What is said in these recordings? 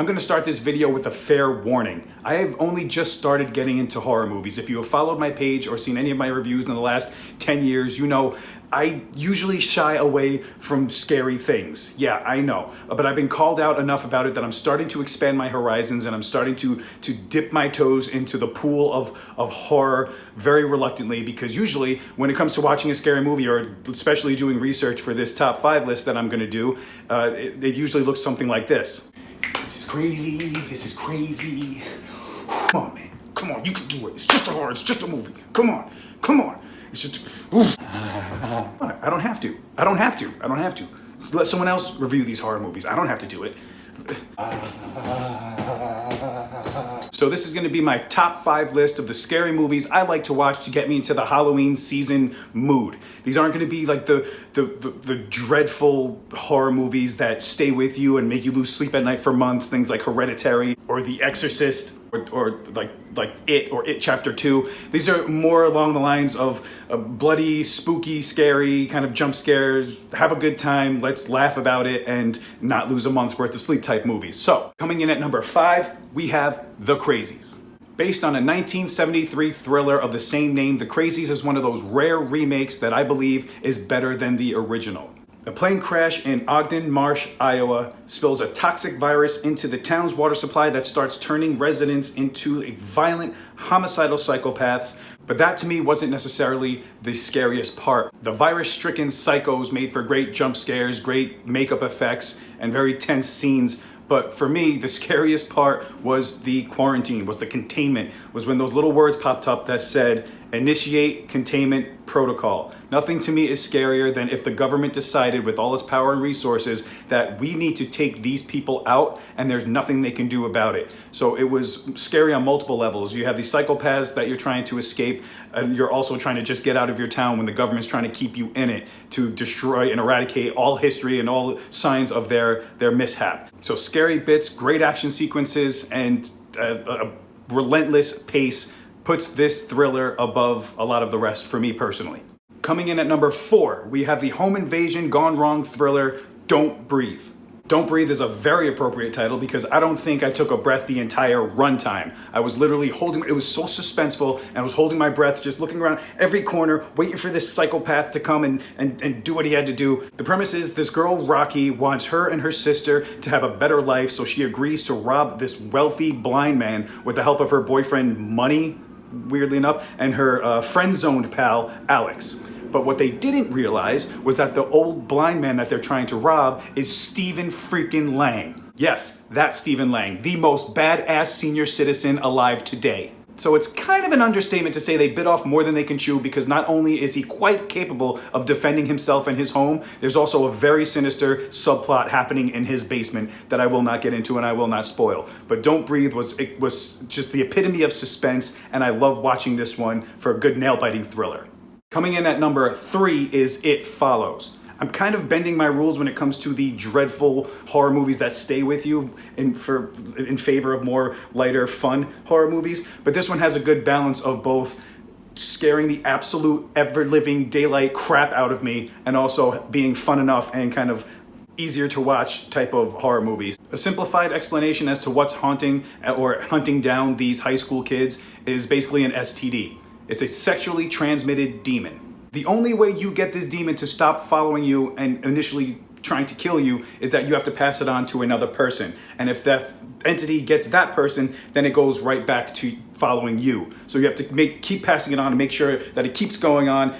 I'm gonna start this video with a fair warning. I have only just started getting into horror movies. If you have followed my page or seen any of my reviews in the last 10 years, you know I usually shy away from scary things. Yeah, I know. But I've been called out enough about it that I'm starting to expand my horizons and I'm starting to dip my toes into the pool of horror very reluctantly, because usually when it comes to watching a scary movie, or especially doing research for this top 5 list that I'm gonna do, it usually looks something like this. This is crazy, this is crazy. Come on, man, come on, you can do it. It's just a horror, it's just a movie. Come on, come on. It's just, I don't have to. I don't have to. I don't have to. Let someone else review these horror movies. I don't have to do it. So this is going to be my top 5 list of the scary movies I like to watch to get me into the Halloween season mood. These aren't going to be like the dreadful horror movies that stay with you and make you lose sleep at night for months, things like Hereditary or The Exorcist or like It or It Chapter 2. These are more along the lines of bloody, spooky, scary kind of jump scares, have a good time, let's laugh about it and not lose a month's worth of sleep type movies. So coming in at number 5, we have The Crazies. Based on a 1973 thriller of the same name, The Crazies is one of those rare remakes that I believe is better than the original. A plane crash in Ogden Marsh, Iowa spills a toxic virus into the town's water supply that starts turning residents into violent, homicidal psychopaths. But that to me wasn't necessarily the scariest part. The virus-stricken psychos made for great jump scares, great makeup effects, and very tense scenes. But for me, the scariest part was the quarantine, was the containment, was when those little words popped up that said, initiate containment protocol. Nothing to me is scarier than if the government decided with all its power and resources that we need to take these people out and there's nothing they can do about it. So it was scary on multiple levels. You have these psychopaths that you're trying to escape, and you're also trying to just get out of your town when the government's trying to keep you in it to destroy and eradicate all history and all signs of their mishap. So scary bits, great action sequences, and a relentless pace puts this thriller above a lot of the rest for me personally. Coming in at number 4, we have the home invasion gone wrong thriller, Don't Breathe. Don't Breathe is a very appropriate title because I don't think I took a breath the entire runtime. I was literally holding, it was so suspenseful, and I was holding my breath, just looking around every corner, waiting for this psychopath to come and do what he had to do. The premise is this girl, Rocky, wants her and her sister to have a better life, so she agrees to rob this wealthy blind man with the help of her boyfriend, Money, weirdly enough, and her friend-zoned pal, Alex. But what they didn't realize was that the old blind man that they're trying to rob is Stephen freaking Lang. Yes, that's Stephen Lang, the most badass senior citizen alive today. So it's kind of an understatement to say they bit off more than they can chew, because not only is he quite capable of defending himself and his home, there's also a very sinister subplot happening in his basement that I will not get into and I will not spoil. But Don't Breathe was just the epitome of suspense, and I love watching this one for a good nail-biting thriller. Coming in at number 3 is It Follows. I'm kind of bending my rules when it comes to the dreadful horror movies that stay with you in favor of more lighter, fun horror movies. But this one has a good balance of both scaring the absolute ever-living daylight crap out of me and also being fun enough and kind of easier to watch type of horror movies. A simplified explanation as to what's haunting or hunting down these high school kids is basically an STD. It's a sexually transmitted demon. The only way you get this demon to stop following you and initially trying to kill you is that you have to pass it on to another person. And if that entity gets that person, then it goes right back to following you. So you have to keep passing it on and make sure that it keeps going on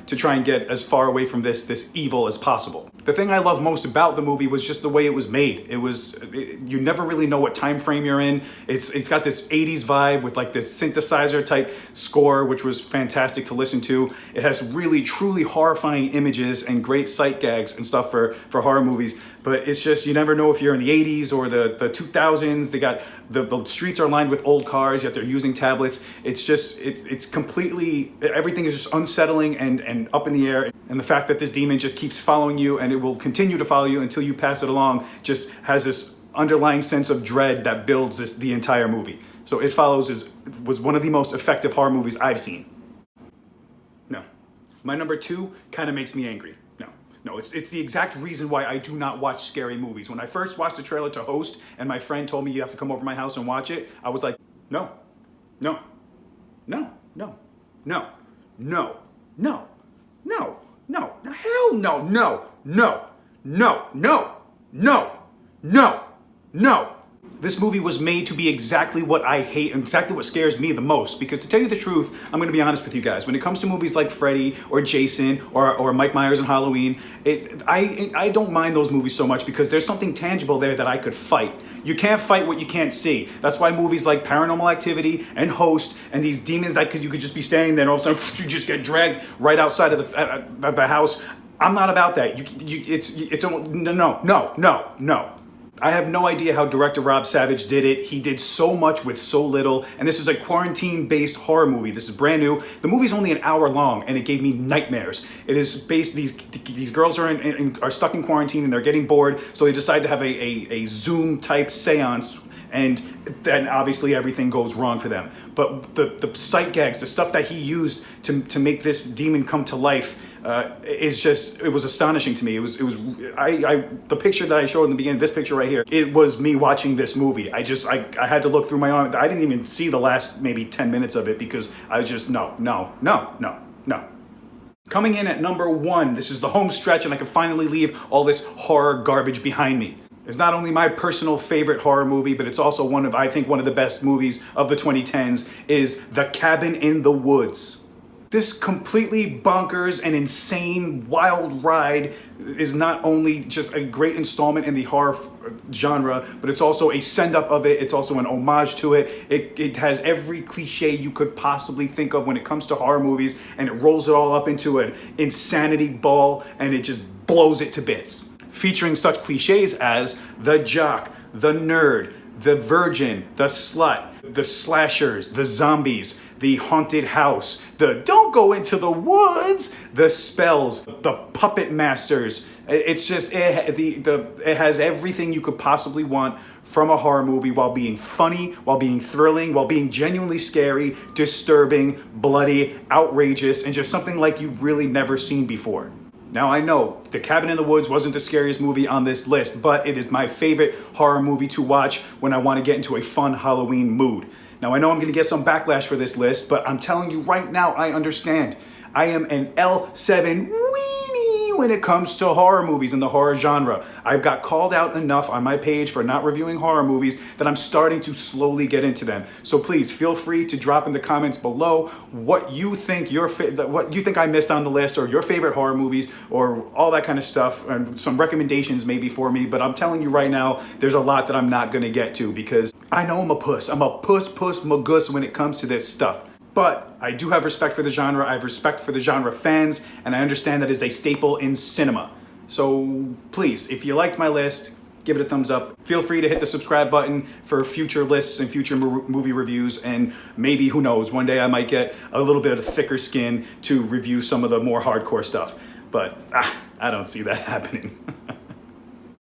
to try and get as far away from this evil as possible. The thing I love most about the movie was just the way it was made. You never really know what time frame you're in. It's got this 80s vibe with like this synthesizer type score, which was fantastic to listen to. It has really, truly horrifying images and great sight gags and stuff for horror movies. But it's just, you never know if you're in the 80s or the 2000s. They got, the streets are lined with old cars, yet they're using tablets. It's just, it's completely, everything is just unsettling and up in the air. And the fact that this demon just keeps following you and it will continue to follow you until you pass it along just has this underlying sense of dread that builds the entire movie. So It Follows was one of the most effective horror movies I've seen. No. My number 2 kind of makes me angry. No. No, it's the exact reason why I do not watch scary movies. When I first watched the trailer to Host and my friend told me you have to come over to my house and watch it, I was like, no, no, no, no, no, no, no, no, no, hell no, no, no, no, no, no, no, no. This movie was made to be exactly what I hate and exactly what scares me the most. Because to tell you the truth, I'm going to be honest with you guys. When it comes to movies like Freddy or Jason or Mike Myers and Halloween, I don't mind those movies so much because there's something tangible there that I could fight. You can't fight what you can't see. That's why movies like Paranormal Activity and Host and these demons that you could just be standing there and all of a sudden you just get dragged right outside of the house. I'm not about that. No. I have no idea how director Rob Savage did it. He did so much with so little, and this is a quarantine-based horror movie. This is brand new. The movie's only an hour long, and it gave me nightmares. It is based, these girls are stuck in quarantine, and they're getting bored, so they decide to have a Zoom-type seance, and then obviously everything goes wrong for them. But the sight gags, the stuff that he used to make this demon come to life, it was astonishing to me. The picture that I showed in the beginning, this picture right here, it was me watching this movie. I had to look through my own, I didn't even see the last maybe 10 minutes of it because I was just, no. Coming in at number 1, this is the home stretch and I can finally leave all this horror garbage behind me. It's not only my personal favorite horror movie, but it's also one of the best movies of the 2010s is The Cabin in the Woods. This completely bonkers and insane wild ride is not only just a great installment in the horror genre, but it's also a send-up of it. It's also an homage to it. It has every cliche you could possibly think of when it comes to horror movies, and it rolls it all up into an insanity ball, and it just blows it to bits. Featuring such cliches as the jock, the nerd, the virgin, the slut, the slashers, the zombies, the haunted house, the don't go into the woods, the spells, the puppet masters. It's just, it has everything you could possibly want from a horror movie while being funny, while being thrilling, while being genuinely scary, disturbing, bloody, outrageous, and just something like you've really never seen before. Now I know The Cabin in the Woods wasn't the scariest movie on this list, but it is my favorite horror movie to watch when I want to get into a fun Halloween mood. Now I know I'm going to get some backlash for this list, but I'm telling you right now, I understand. I am an L7 weenie when it comes to horror movies and the horror genre. I've got called out enough on my page for not reviewing horror movies that I'm starting to slowly get into them. So please feel free to drop in the comments below what you think I missed on the list, or your favorite horror movies, or all that kind of stuff, and some recommendations maybe for me. But I'm telling you right now, there's a lot that I'm not going to get to because I know I'm a puss. I'm a puss magus when it comes to this stuff. But I do have respect for the genre. I have respect for the genre fans, and I understand that it's a staple in cinema. So please, if you liked my list, give it a thumbs up. Feel free to hit the subscribe button for future lists and future movie reviews, and maybe, who knows, one day I might get a little bit of thicker skin to review some of the more hardcore stuff. But I don't see that happening.